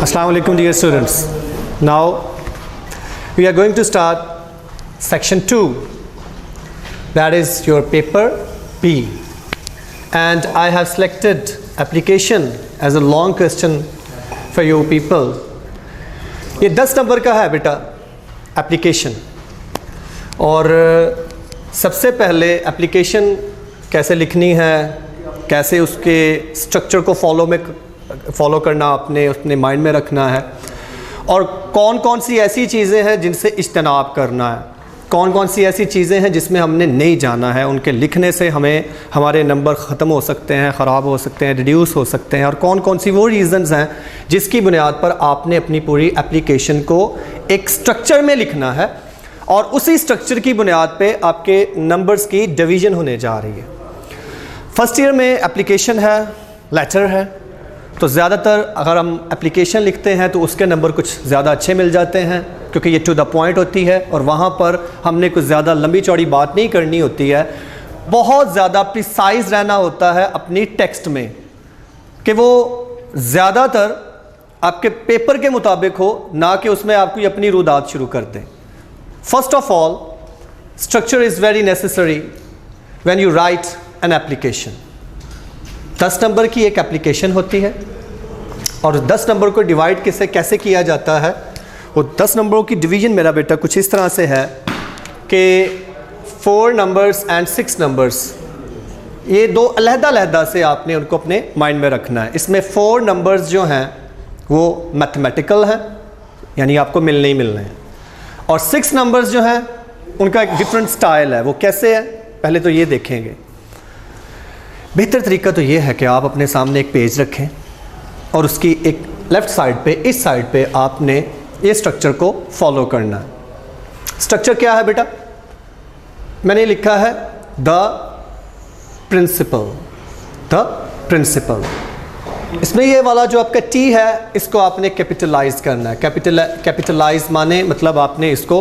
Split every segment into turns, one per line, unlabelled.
Assalamu alaikum dear students. Now we are going to start section 2, that is your paper B, and I have selected application as a long question for you people. ये 10 number का है बेटा application, और सबसे पहले application कैसे लिखनी है, कैसे उसके स्ट्रक्चर को फॉलो करना आपने अपने माइंड में रखना है, और कौन कौन सी ऐसी चीज़ें हैं जिनसे इज्तनाब करना है, कौन कौन सी ऐसी चीज़ें हैं जिसमें हमने नहीं जाना है, उनके लिखने से हमारे नंबर ख़त्म हो सकते हैं, ख़राब हो सकते हैं, रिड्यूस हो सकते हैं, और कौन कौन सी वो रीज़न्स हैं जिसकी बुनियाद पर आपने अपनी पूरी एप्लीकेशन को एक स्ट्रक्चर में लिखना है, और उसी स्ट्रक्चर की बुनियाद पे आपके नंबर्स की डिवीज़न होने जा रही है। फर्स्ट ईयर में एप्लीकेशन है, लेटर है, तो ज़्यादातर अगर हम एप्लीकेशन लिखते हैं तो उसके नंबर कुछ ज़्यादा अच्छे मिल जाते हैं, क्योंकि ये टू द पॉइंट होती है और वहाँ पर हमने कुछ ज़्यादा लंबी चौड़ी बात नहीं करनी होती है, बहुत ज़्यादा प्रिसाइज रहना होता है अपनी टेक्स्ट में, कि वो ज़्यादातर आपके पेपर के मुताबिक हो, ना कि उसमें आप कोई अपनी रुदात शुरू कर दें। First of all, structure is very necessary when you right an application. 10 number की एक एप्लीकेशन होती है, और 10 नंबर को डिवाइड कैसे किया जाता है, वो 10 नंबरों की डिवीज़न मेरा बेटा कुछ इस तरह से है कि 4 नंबर्स एंड 6 नंबर्स, ये दो अलहदा से आपने उनको अपने माइंड में रखना है। इसमें 4 नंबर्स जो हैं वो मैथमेटिकल हैं, यानी आपको मिलने ही मिलने हैं, और 6 नंबर्स जो हैं उनका एक डिफरेंट स्टाइल है। वो कैसे है पहले तो ये देखेंगे। बेहतर तरीका तो ये है कि आप अपने सामने एक पेज रखें और उसकी एक लेफ़्ट साइड पे, इस साइड पे आपने ये स्ट्रक्चर को फॉलो करना है। स्ट्रक्चर क्या है बेटा? मैंने लिखा है द प्रिंसिपल, द प्रिंसिपल। इसमें ये वाला जो आपका टी है, इसको आपने कैपिटलाइज करना है। कैपिटलाइज माने मतलब आपने इसको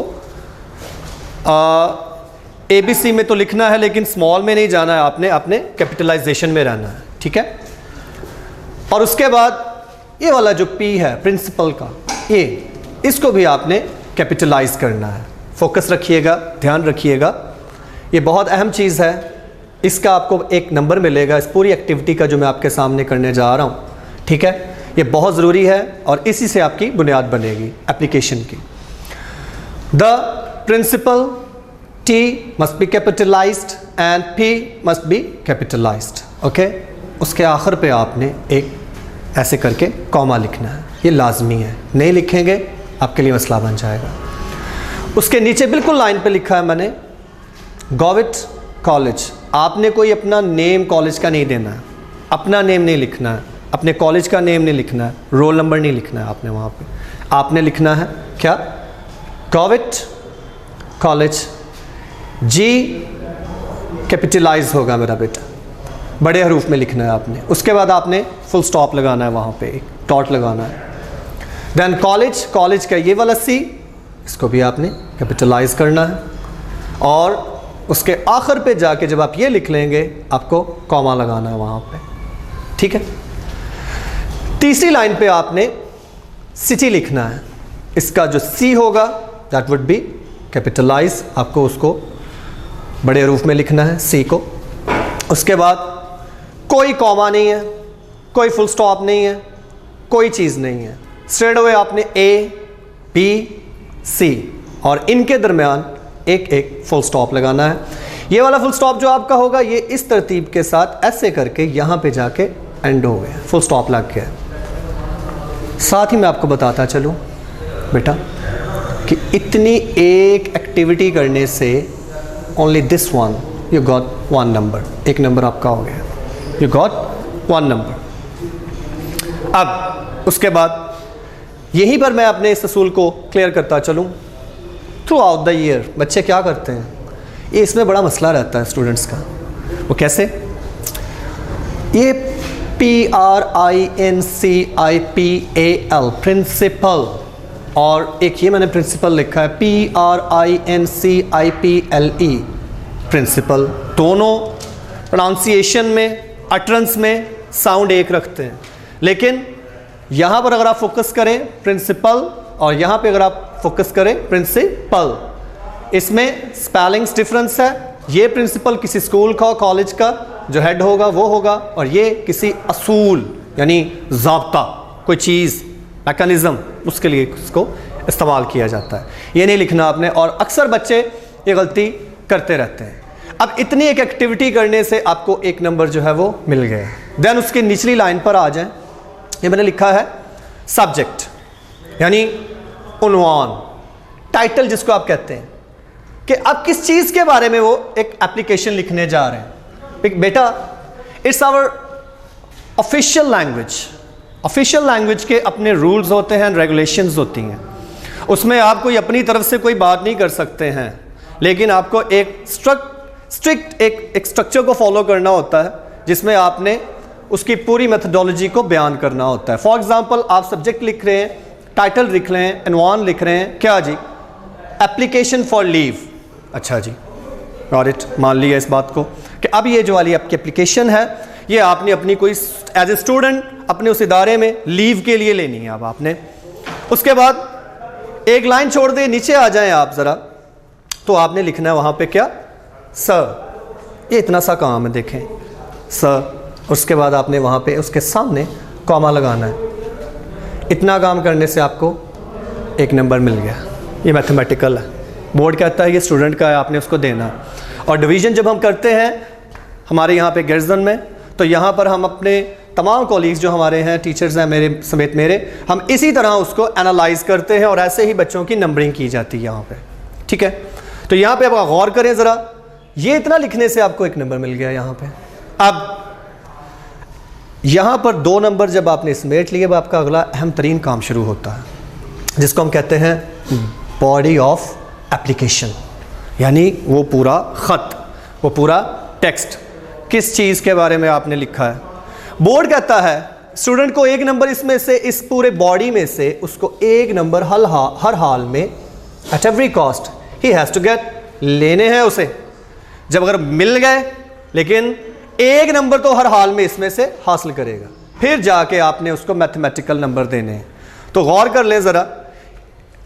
ABC में तो लिखना है, लेकिन स्मॉल में नहीं जाना है, आपने कैपिटलाइजेशन में रहना है, ठीक है। और उसके बाद ये वाला जो P है प्रिंसिपल का, ये इसको भी आपने कैपिटलाइज करना है। फोकस रखिएगा, ध्यान रखिएगा, ये बहुत अहम चीज़ है। इसका आपको एक नंबर मिलेगा इस पूरी एक्टिविटी का जो मैं आपके सामने करने जा रहा हूँ, ठीक है। ये बहुत ज़रूरी है और इसी से आपकी बुनियाद बनेगी एप्लीकेशन की। The principal, T must be capitalized and P must be capitalized, okay? उसके आखिर पे आपने एक ऐसे करके कॉमा लिखना है, ये लाजमी है, नहीं लिखेंगे आपके लिए मसला बन जाएगा। उसके नीचे बिल्कुल लाइन पे लिखा है मैंने गॉविट कॉलेज। आपने कोई अपना नेम कॉलेज का नहीं देना है, अपना नेम नहीं लिखना है, अपने कॉलेज का नेम नहीं लिखना है, रोल नंबर नहीं लिखना है आपने वहाँ पे। आपने लिखना है क्या? गॉविट कॉलेज। G कैपिटलाइज होगा मेरा बेटा, बड़े हरूफ में लिखना है आपने। उसके बाद आपने फुल स्टॉप लगाना है, वहाँ पे एक डॉट लगाना है। देन कॉलेज, कॉलेज का ये वाला C, इसको भी आपने कैपिटलाइज करना है, और उसके आखिर पे जाके जब आप ये लिख लेंगे आपको कॉमा लगाना है वहाँ पे, ठीक है। तीसरी लाइन पे आपने सिटी लिखना है। इसका जो C होगा दैट वुड बी कैपिटलाइज, आपको उसको बड़े रूप में लिखना है C को। उसके बाद कोई कॉमा नहीं है, कोई फुल स्टॉप नहीं है, कोई चीज़ नहीं है, स्ट्रेट अवे आपने A, B, C और इनके दरमियान एक एक फुल स्टॉप लगाना है। ये वाला फुल स्टॉप जो आपका होगा ये इस तरतीब के साथ ऐसे करके यहाँ पे जाके एंड हो गया, फुल स्टॉप लग गया। साथ ही मैं आपको बताता चलूँ बेटा कि इतनी एक एक्टिविटी करने से only this one you got 1 number, एक नंबर आपका हो गया, यू गॉट 1 नंबर। अब उसके बाद यहीं पर मैं अपने इस असूल को क्लियर करता चलूँ। थ्रू आउट द ईयर बच्चे क्या करते हैं, ये इसमें बड़ा मसला रहता है स्टूडेंट्स का। वो कैसे? ये PRINCIPAL प्रिंसिपल, और एक ये मैंने प्रिंसिपल लिखा है PRINCIPLE प्रिंसिपल। दोनों प्रोनाउंसिएशन में, अटरेंस में साउंड एक रखते हैं, लेकिन यहाँ पर अगर आप फोकस करें प्रिंसिपल, और यहाँ पे अगर आप फोकस करें प्रिंसिपल, इसमें स्पेलिंग्स डिफरेंस है। ये प्रिंसिपल किसी स्कूल का, कॉलेज का जो हेड होगा वो होगा, और ये किसी असूल यानी ज़ाब्ता, कोई चीज़, मैकेनिज़्म, उसके लिए इसको इस्तेमाल किया जाता है। ये नहीं लिखना आपने, और अक्सर बच्चे ये गलती करते रहते हैं। अब इतनी एक एक्टिविटी करने से आपको एक नंबर जो है वो मिल गया। देन उसकी निचली लाइन पर आ जाएं, ये मैंने लिखा है सब्जेक्ट यानी उन्वान, टाइटल जिसको आप कहते हैं, कि अब किस चीज़ के बारे में वो एक एप्लीकेशन लिखने जा रहे हैं। बेटा, it's our official language. Official language के अपने रूल्स होते हैं, रेगुलेशंस होती हैं, उसमें आप कोई अपनी तरफ से कोई बात नहीं कर सकते हैं, लेकिन आपको एक स्ट्रिक्ट एक स्ट्रक्चर को फॉलो करना होता है, जिसमें आपने उसकी पूरी मेथडोलॉजी को बयान करना होता है। फॉर एग्जांपल, आप सब्जेक्ट लिख रहे हैं, टाइटल लिख रहे हैं, अनवान लिख रहे हैं, क्या जी, एप्लीकेशन फॉर लीव। अच्छा जी, गॉट इट, मान लिया इस बात को कि अब ये जो वाली आपकी एप्लीकेशन है, ये आपने अपनी कोई एज ए स्टूडेंट अपने उस इदारे में लीव के लिए लेनी है। अब आपने उसके बाद एक लाइन छोड़ दे, नीचे आ जाएं आप ज़रा, तो आपने लिखना है वहाँ पे क्या, सर। ये इतना सा काम है, देखें, सर। उसके बाद आपने वहाँ पे उसके सामने कॉमा लगाना है। इतना काम करने से आपको एक नंबर मिल गया। ये मैथमेटिकल है, बोर्ड कहता है ये स्टूडेंट का है, आपने उसको देना है। और डिवीज़न जब हम करते हैं हमारे यहाँ पे गर्जन में, तो यहाँ पर हम अपने तमाम कॉलीग्स जो हमारे हैं, टीचर्स हैं मेरे समेत मेरे, हम इसी तरह उसको एनालाइज करते हैं और ऐसे ही बच्चों की नंबरिंग की जाती है यहाँ पे। ठीक है, तो यहाँ पे आप गौर करें ज़रा, ये इतना लिखने से आपको एक नंबर मिल गया यहाँ पे। अब यहाँ पर 2 नंबर जब आपने समेट लिए, अब आपका अगला अहम तरीन काम शुरू होता है, जिसको हम कहते हैं बॉडी ऑफ एप्लीकेशन, यानी वो पूरा ख़त, वो पूरा टेक्स्ट, किस चीज़ के बारे में आपने लिखा है। बोर्ड कहता है स्टूडेंट को एक नंबर इसमें से, इस पूरे बॉडी में से उसको एक नंबर हर हाल में, at every cost he has to get, लेने हैं उसे। जब अगर मिल गए, लेकिन एक नंबर तो हर हाल में इसमें से हासिल करेगा, फिर जाके आपने उसको मैथमेटिकल नंबर देने हैं। तो गौर कर लें ज़रा,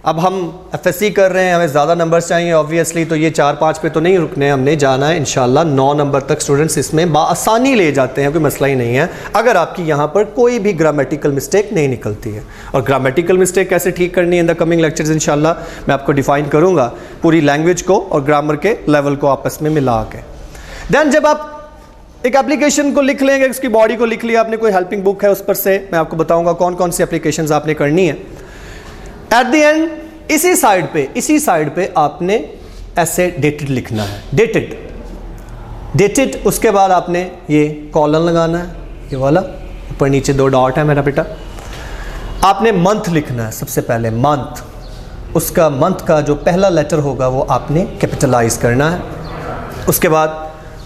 अब हम एफएससी कर रहे हैं, हमें ज़्यादा नंबर्स चाहिए ऑब्वियसली, तो ये 4-5 पे तो नहीं रुकने, हमने जाना है इंशाल्लाह 9 नंबर तक स्टूडेंट्स इसमें बाआसानी ले जाते हैं, कोई मसला ही नहीं है, अगर आपकी यहाँ पर कोई भी ग्रामेटिकल मिस्टेक नहीं निकलती है। और ग्रामेटिकल मिस्टेक कैसे ठीक करनी है, इन द कमिंग लेक्चर्स इंशाल्लाह मैं आपको डिफ़ाइन करूँगा, पूरी लैंग्वेज को और ग्रामर के लेवल को आपस में मिला के। दैन जब आप एक एप्लीकेशन को लिख लेंगे, उसकी बॉडी को लिख लिया आपने, कोई हेल्पिंग बुक है उस पर से मैं आपको बताऊँगा कौन कौन सी एप्लीकेशंस आपने करनी है। एट द एंड इसी साइड पे आपने ऐसे डेटेड लिखना है, डेटेड। उसके बाद आपने ये कॉलन लगाना है, ये वाला, ऊपर नीचे 2 डॉट है मेरा बेटा। आपने मंथ लिखना है, सबसे पहले मंथ, उसका मंथ का जो पहला लेटर होगा वो आपने कैपिटलाइज करना है। उसके बाद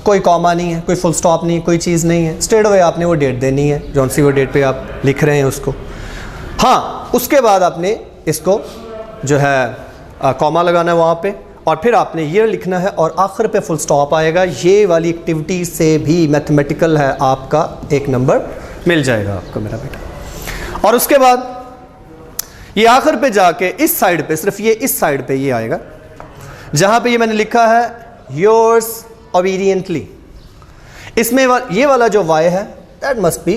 कोई कॉमा नहीं है, कोई फुल स्टॉप नहीं, कोई चीज़ नहीं है, स्ट्रेट अवे आपने वो डेट देनी है, जौन सी वो डेट पे आप लिख रहे हैं उसको। हाँ, उसके बाद आपने इसको जो है कॉमा लगाना है वहाँ पे, और फिर आपने ईयर लिखना है, और आखिर पे फुल स्टॉप आएगा। ये वाली एक्टिविटी से भी मैथमेटिकल है, आपका एक नंबर मिल जाएगा आपको मेरा बेटा। और उसके बाद ये आखिर पे जाके इस साइड पे, सिर्फ ये इस साइड पे ये आएगा जहाँ पे ये मैंने लिखा है योर्स ओबीडियंटली। इसमें ये वाला जो वाई है दैट मस्ट बी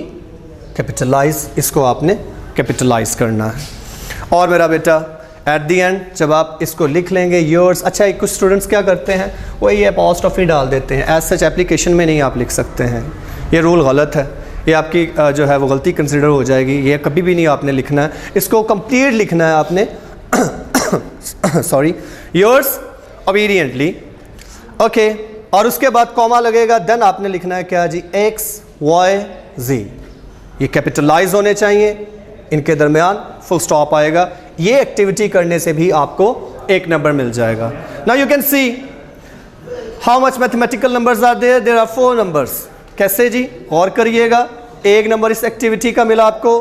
कैपिटलाइज, इसको आपने कैपिटलाइज करना है। और मेरा बेटा एट दी एंड जब आप इसको लिख लेंगे योर्स, अच्छा एक कुछ स्टूडेंट्स क्या करते हैं, वो ये अपॉस्ट्रोफी डाल देते हैं, एज सच एप्लीकेशन में नहीं आप लिख सकते हैं, ये रूल गलत है, ये आपकी जो है वो गलती कंसिडर हो जाएगी, ये कभी भी नहीं आपने लिखना है, इसको कंप्लीट लिखना है आपने सॉरी, योर्स ओबीडियंटली, ओके। और उसके बाद कॉमा लगेगा, देन आपने लिखना है क्या जी, XYZ, ये कैपिटलाइज होने चाहिए, इनके दरमियान फुल स्टॉप आएगा। ये एक्टिविटी करने से भी आपको एक नंबर मिल जाएगा। Now you can see how much mathematical numbers are there, there are 4 numbers. कैसे जी, गौर करिएगा, एक नंबर इस एक्टिविटी का मिला आपको,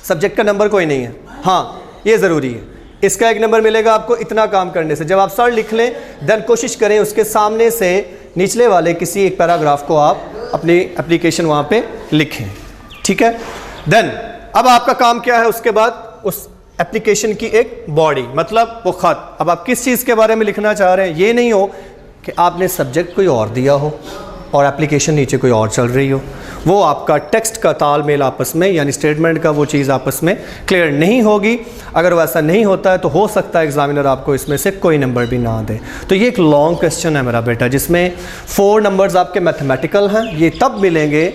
सब्जेक्ट का नंबर कोई नहीं है, हाँ ये ज़रूरी है, इसका एक नंबर मिलेगा आपको इतना काम करने से। जब आप सर लिख लें देन कोशिश करें उसके सामने से निचले वाले किसी एक पैराग्राफ को आप अपनी एप्लीकेशन वहाँ पे लिखें, ठीक है। देन अब आपका काम क्या है, उसके बाद उस एप्लीकेशन की एक बॉडी, मतलब वो खत। अब आप किस चीज़ के बारे में लिखना चाह रहे हैं, ये नहीं हो कि आपने सब्जेक्ट कोई और दिया हो और एप्लीकेशन नीचे कोई और चल रही हो। वो आपका टेक्स्ट का तालमेल आपस में, यानी स्टेटमेंट का वो चीज़ आपस में क्लियर नहीं होगी। अगर वैसा नहीं होता है तो हो सकता है एग्जामिनर आपको इसमें से कोई नंबर भी ना दे। तो ये एक लॉन्ग क्वेश्चन है मेरा बेटा, जिसमें 4 नंबर्स आपके मैथमेटिकल हैं। ये तब मिलेंगे,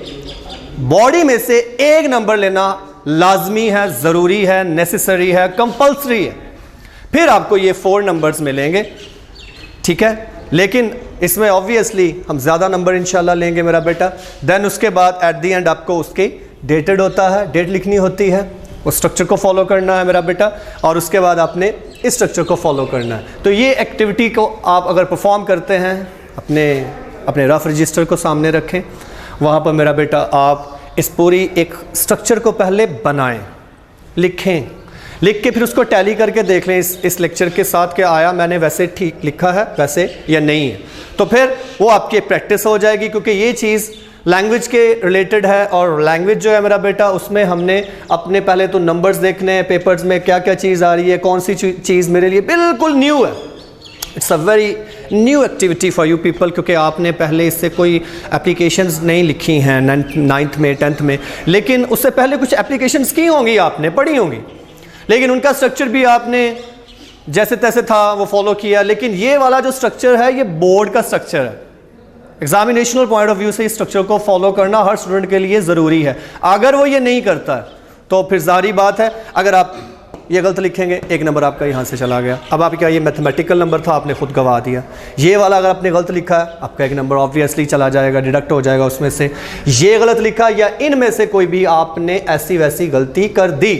बॉडी में से एक नंबर लेना लाजमी है, ज़रूरी है, नेसेसरी है, कंपल्सरी है, फिर आपको ये 4 नंबर्स मिलेंगे, ठीक है। लेकिन इसमें ऑब्वियसली हम ज़्यादा नंबर इंशाल्लाह लेंगे मेरा बेटा। देन उसके बाद एट द एंड आपको उसके डेटेड होता है, डेट लिखनी होती है, उस स्ट्रक्चर को फॉलो करना है मेरा बेटा, और उसके बाद आपने इस स्ट्रक्चर को फॉलो करना है। तो ये एक्टिविटी को आप अगर परफॉर्म करते हैं, अपने रफ रजिस्टर को सामने रखें, वहाँ पर मेरा बेटा आप इस पूरी एक स्ट्रक्चर को पहले बनाएं, लिखें, लिख के फिर उसको टैली करके देख लें इस लेक्चर के साथ क्या आया, मैंने वैसे ठीक लिखा है वैसे या नहीं है। तो फिर वो आपकी प्रैक्टिस हो जाएगी, क्योंकि ये चीज़ लैंग्वेज के रिलेटेड है, और लैंग्वेज जो है मेरा बेटा उसमें हमने अपने पहले तो नंबर्स देखने हैं, पेपर्स में क्या क्या चीज़ आ रही है, कौन सी चीज़ मेरे लिए बिल्कुल न्यू है। It's a very new activity for you people, क्योंकि आपने पहले इससे कोई एप्लीकेशंस नहीं लिखी हैं 9th में 10th में, लेकिन उससे पहले कुछ एप्लीकेशंस की होंगी, आपने पढ़ी होंगी, लेकिन उनका स्ट्रक्चर भी आपने जैसे तैसे था वो फॉलो किया। लेकिन ये वाला जो स्ट्रक्चर है ये बोर्ड का स्ट्रक्चर है। एग्जामिनेशनल पॉइंट ऑफ व्यू से इस स्ट्रक्चर को फॉलो करना हर स्टूडेंट के लिए ज़रूरी है। अगर वो ये नहीं करता है तो फिर जाहिर बात है, अगर आप ये गलत लिखेंगे, 1 नंबर आपका यहाँ से चला गया। अब आप क्या, ये मैथमेटिकल नंबर था, आपने खुद गवा दिया। ये वाला अगर आपने गलत लिखा है, आपका 1 नंबर ऑब्वियसली चला जाएगा, डिडक्ट हो जाएगा उसमें से। ये गलत लिखा या इनमें से कोई भी आपने ऐसी वैसी गलती कर दी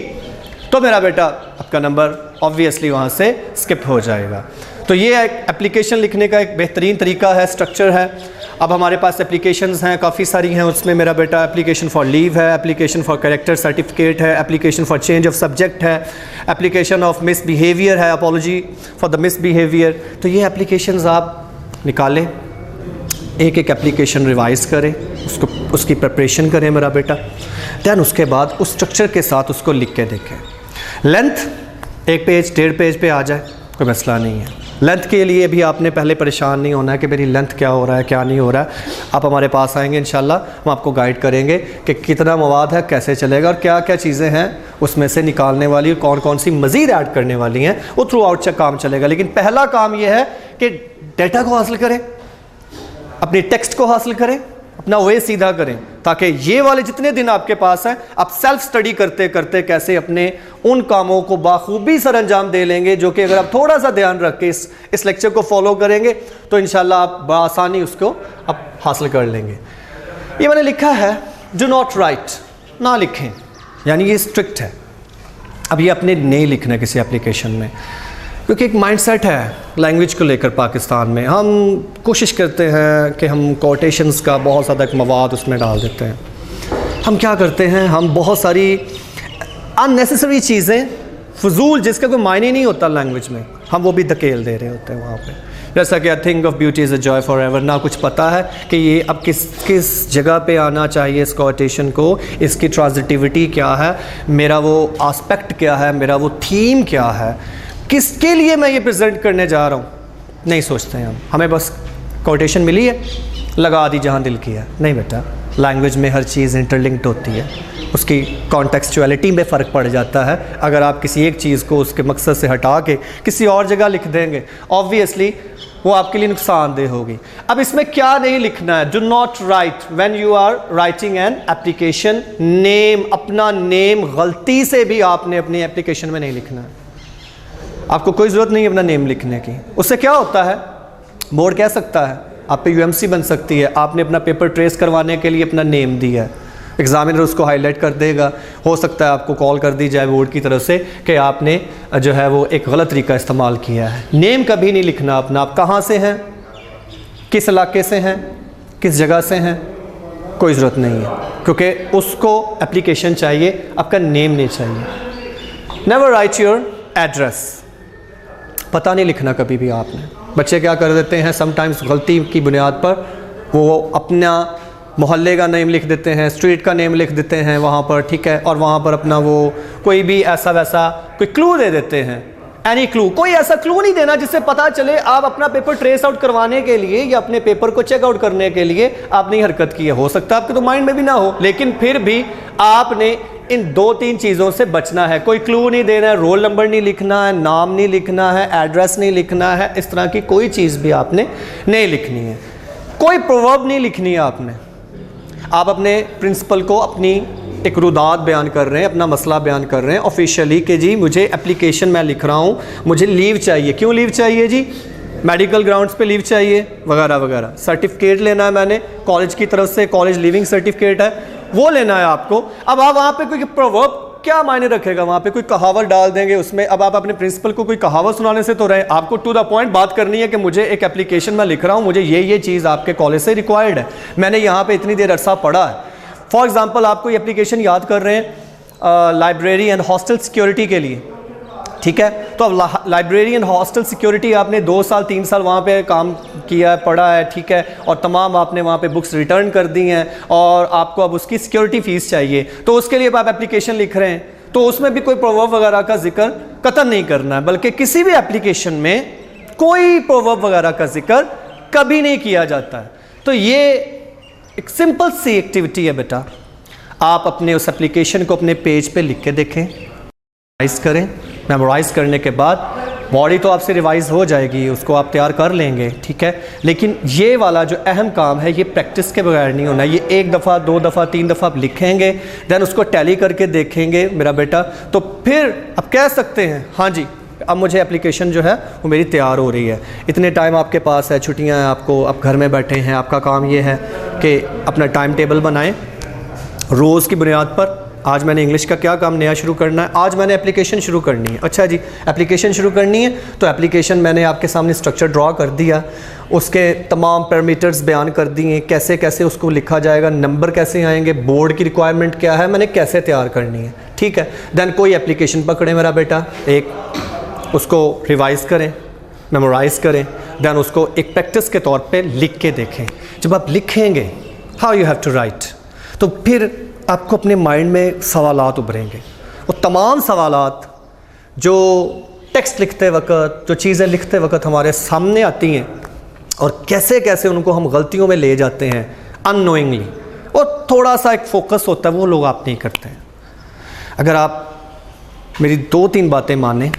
तो मेरा बेटा आपका नंबर ऑब्वियसली वहाँ से स्किप हो जाएगा। तो ये एक एप्लीकेशन लिखने का एक बेहतरीन तरीका है, स्ट्रक्चर है। अब हमारे पास एप्लीकेशंस हैं, काफ़ी सारी हैं उसमें मेरा बेटा। एप्लीकेशन फॉर लीव है, एप्लीकेशन फॉर कैरेक्टर सर्टिफिकेट है, application for change of subject है, एप्लीकेशन ऑफ मिसबिहेवियर है, अपॉलॉजी फॉर द मिसबिहेवियर। तो ये एप्लीकेशंस आप निकालें, एक एक एप्लीकेशन रिवाइज करें, उसकी प्रिपरेशन करें मेरा बेटा। दैन उसके बाद उस स्ट्रक्चर के साथ उसको लिख के देखें। लेंथ 1 पेज 1.5 पेज पे आ जाए, कोई मसला नहीं है। लेंथ के लिए भी आपने पहले परेशान नहीं होना है कि मेरी लेंथ क्या हो रहा है क्या नहीं हो रहा है। आप हमारे पास आएंगे इंशाल्लाह, हम आपको गाइड करेंगे कि कितना मवाद है, कैसे चलेगा और क्या क्या चीज़ें हैं उसमें से निकालने वाली और कौन कौन सी मज़ीद ऐड करने वाली हैं, वो थ्रू आउट काम चलेगा। लेकिन पहला काम ये है कि डेटा को हासिल करें, अपनी टेक्स्ट को हासिल करें, अपना वे सीधा करें, ताकि ये वाले जितने दिन आपके पास हैं आप सेल्फ स्टडी करते करते कैसे अपने उन कामों को बाखूबी सर अंजाम दे लेंगे, जो कि अगर आप थोड़ा सा ध्यान रख के इस लेक्चर को फॉलो करेंगे तो इंशाल्लाह आप बआसानी उसको आप हासिल कर लेंगे। ये मैंने लिखा है डू नॉट राइट, ना लिखें, यानी ये स्ट्रिक्ट है। अब ये अपने नहीं लिखना किसी एप्लीकेशन में, क्योंकि एक माइंडसेट है लैंग्वेज को लेकर पाकिस्तान में। हम कोशिश करते हैं कि हम कोटेशंस का बहुत ज़्यादा मवाद उसमें डाल देते हैं। हम क्या करते हैं, हम बहुत सारी अननेसेसरी चीज़ें, फजूल जिसका कोई मायने नहीं होता लैंग्वेज में, हम वो भी धकेल दे रहे होते हैं वहाँ पे। जैसा कि I think of beauty is a joy for ever, ना कुछ पता है कि ये अब किस जगह पे आना चाहिए इस कोटेशन को, इसकी ट्रांजिटिविटी क्या है, मेरा वो आस्पेक्ट क्या है, मेरा वो थीम क्या है, किसके लिए मैं ये प्रेजेंट करने जा रहा हूँ, नहीं सोचते हैं हम। हमें बस कोटेशन मिली है, लगा दी जहाँ दिल की है। नहीं बेटा, लैंग्वेज में हर चीज़ इंटरलिंक्ड होती है, उसकी कॉन्टेक्सचुअलिटी में फ़र्क पड़ जाता है। अगर आप किसी एक चीज़ को उसके मकसद से हटा के किसी और जगह लिख देंगे, ऑब्वियसली वो आपके लिए नुकसानदेह होगी। अब इसमें क्या नहीं लिखना है, do not write when you are writing an application name. अपना नेम गलती से भी आपने अपनी एप्लीकेशन में नहीं लिखना है। आपको कोई ज़रूरत नहीं है अपना नेम लिखने की। उससे क्या होता है, बोर्ड कह सकता है, आप पे यूएमसी बन सकती है, आपने अपना पेपर ट्रेस करवाने के लिए अपना नेम दिया है, एग्जामिनर उसको हाईलाइट कर देगा। हो सकता है आपको कॉल कर दी जाए बोर्ड की तरफ से कि आपने जो है वो एक गलत तरीका इस्तेमाल किया है। नेम कभी नहीं लिखना अपना, आप कहाँ से हैं, किस इलाके से हैं, किस जगह से हैं, कोई ज़रूरत नहीं है, क्योंकि उसको एप्लीकेशन चाहिए, आपका नेम नहीं चाहिए। नेवर राइट योर एड्रेस, पता नहीं लिखना कभी भी आपने। बच्चे क्या कर देते हैं, समटाइम्स गलती की बुनियाद पर वो अपना मोहल्ले का नेम लिख देते हैं, स्ट्रीट का नेम लिख देते हैं वहाँ पर, ठीक है, और वहाँ पर अपना वो कोई भी ऐसा वैसा कोई क्लू दे देते हैं। एनी क्लू, कोई ऐसा क्लू नहीं देना जिससे पता चले आप अपना पेपर ट्रेस आउट करवाने के लिए या अपने पेपर को चेक आउट करने के लिए आपने हरकत की है। हो सकता है आपके तो माइंड में भी ना हो, लेकिन फिर भी आपने इन 2-3 चीज़ों से बचना है। कोई क्लू नहीं देना है, रोल नंबर नहीं लिखना है, नाम नहीं लिखना है, एड्रेस नहीं लिखना है, इस तरह की कोई चीज़ भी आपने नहीं लिखनी है। कोई प्रोवर्ब नहीं लिखनी है आपने। आप अपने प्रिंसिपल को अपनी एक रुदात बयान कर रहे हैं, अपना मसला बयान कर रहे हैं ऑफिशियली कि जी मुझे एप्लीकेशन मैं लिख रहा हूँ, मुझे लीव चाहिए। क्यों लीव चाहिए जी? मेडिकल ग्राउंड्स पे लीव चाहिए वगैरह वगैरह। सर्टिफिकेट लेना है मैंने कॉलेज की तरफ से, कॉलेज लिविंग सर्टिफिकेट है, वो लेना है आपको। अब आप वहाँ पे कोई प्रोवर्ब क्या मायने रखेगा? वहाँ पे कोई कहावत डाल देंगे उसमें। अब आप अपने प्रिंसिपल को कोई कहावत सुनाने से तो रहे, आपको टू द पॉइंट बात करनी है कि मुझे एक एप्लीकेशन मैं लिख रहा हूँ, मुझे ये चीज़ आपके कॉलेज से रिक्वायर्ड है, मैंने यहाँ पे इतनी देर अरसा पढ़ा है। फॉर एग्जाम्पल आपको ये एप्लीकेशन याद कर रहे हैं लाइब्रेरी एंड हॉस्टल सिक्योरिटी के लिए, ठीक है। तो अब लाइब्रेरी एंड हॉस्टल सिक्योरिटी आपने 2 साल 3 साल वहाँ पे काम किया है, पढ़ा है, ठीक है, और तमाम आपने वहाँ पे बुक्स रिटर्न कर दी हैं और आपको अब उसकी सिक्योरिटी फ़ीस चाहिए। तो उसके लिए आप एप्लीकेशन लिख रहे हैं, तो उसमें भी कोई प्रोवर्ब वगैरह का जिक्र कतई नहीं करना है, बल्कि किसी भी एप्लीकेशन में कोई प्रोवर्ब वगैरह का जिक्र कभी नहीं किया जाता है। तो ये एक सिंपल सी एक्टिविटी है बेटा। आप अपने उस एप्लीकेशन को अपने पेज पे लिख के देखें, रिवाइज करें। मेमोराइज करने के बाद बॉडी तो आपसे रिवाइज हो जाएगी, उसको आप तैयार कर लेंगे, ठीक है, लेकिन ये वाला जो अहम काम है ये प्रैक्टिस के बगैर नहीं होना। ये 1 दफ़ा 2 दफ़ा 3 दफ़ा आप लिखेंगे, देन उसको टैली करके देखेंगे मेरा बेटा, तो फिर आप कह सकते हैं हाँ जी अब मुझे एप्लीकेशन जो है वो मेरी तैयार हो रही है। इतने टाइम आपके पास है, छुट्टियां हैं आपको, आप घर में बैठे हैं, आपका काम ये है कि अपना टाइम टेबल बनाएं रोज़ की बुनियाद पर। आज मैंने इंग्लिश का क्या काम नया शुरू करना है, आज मैंने एप्लीकेशन शुरू करनी है। अच्छा जी, एप्लीकेशन शुरू करनी है तो एप्लीकेशन मैंने आपके सामने स्ट्रक्चर ड्रॉ कर दिया, उसके तमाम पैरामीटर्स बयान कर दिए, कैसे कैसे उसको लिखा जाएगा, नंबर कैसे आएंगे, बोर्ड की रिक्वायरमेंट क्या है, मैंने कैसे तैयार करनी है, ठीक है। देन कोई एप्लीकेशन पकड़े मेरा बेटा, एक उसको रिवाइज़ करें, मेमोराइज़ करें, देन उसको एक प्रैक्टिस के तौर पे लिख के देखें। जब आप लिखेंगे how you have to write, तो फिर आपको अपने माइंड में सवालात उभरेंगे। वो तमाम सवालात जो टेक्स्ट लिखते वक्त, जो चीज़ें लिखते वक्त हमारे सामने आती हैं और कैसे कैसे उनको हम गलतियों में ले जाते हैं अननोइंगली, और थोड़ा सा एक फोकस होता है, वो लोग आप नहीं करते हैं। अगर आप मेरी 2-3 बातें मानें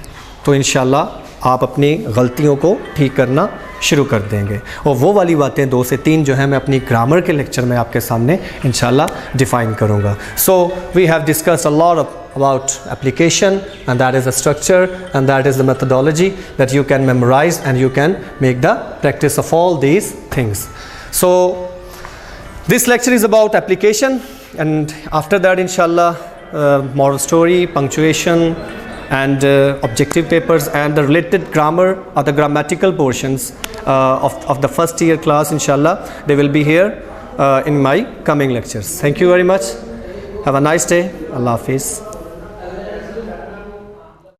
तो इंशाल्लाह आप अपनी गलतियों को ठीक करना शुरू कर देंगे। और वो वाली बातें 2 से 3 जो है मैं अपनी ग्रामर के लेक्चर में आपके सामने इंशाल्लाह डिफ़ाइन करूँगा। So we have discuss a lot about application, and that is the structure and that is the methodology that you can memorize and you can make the practice of all these things. So this lecture is about application, and after that inshallah moral story, punctuation and objective papers and the related grammar or the grammatical portions of the first year class inshallah, they will be here in my coming lectures. Thank you very much. Have a nice day. Allah Hafiz.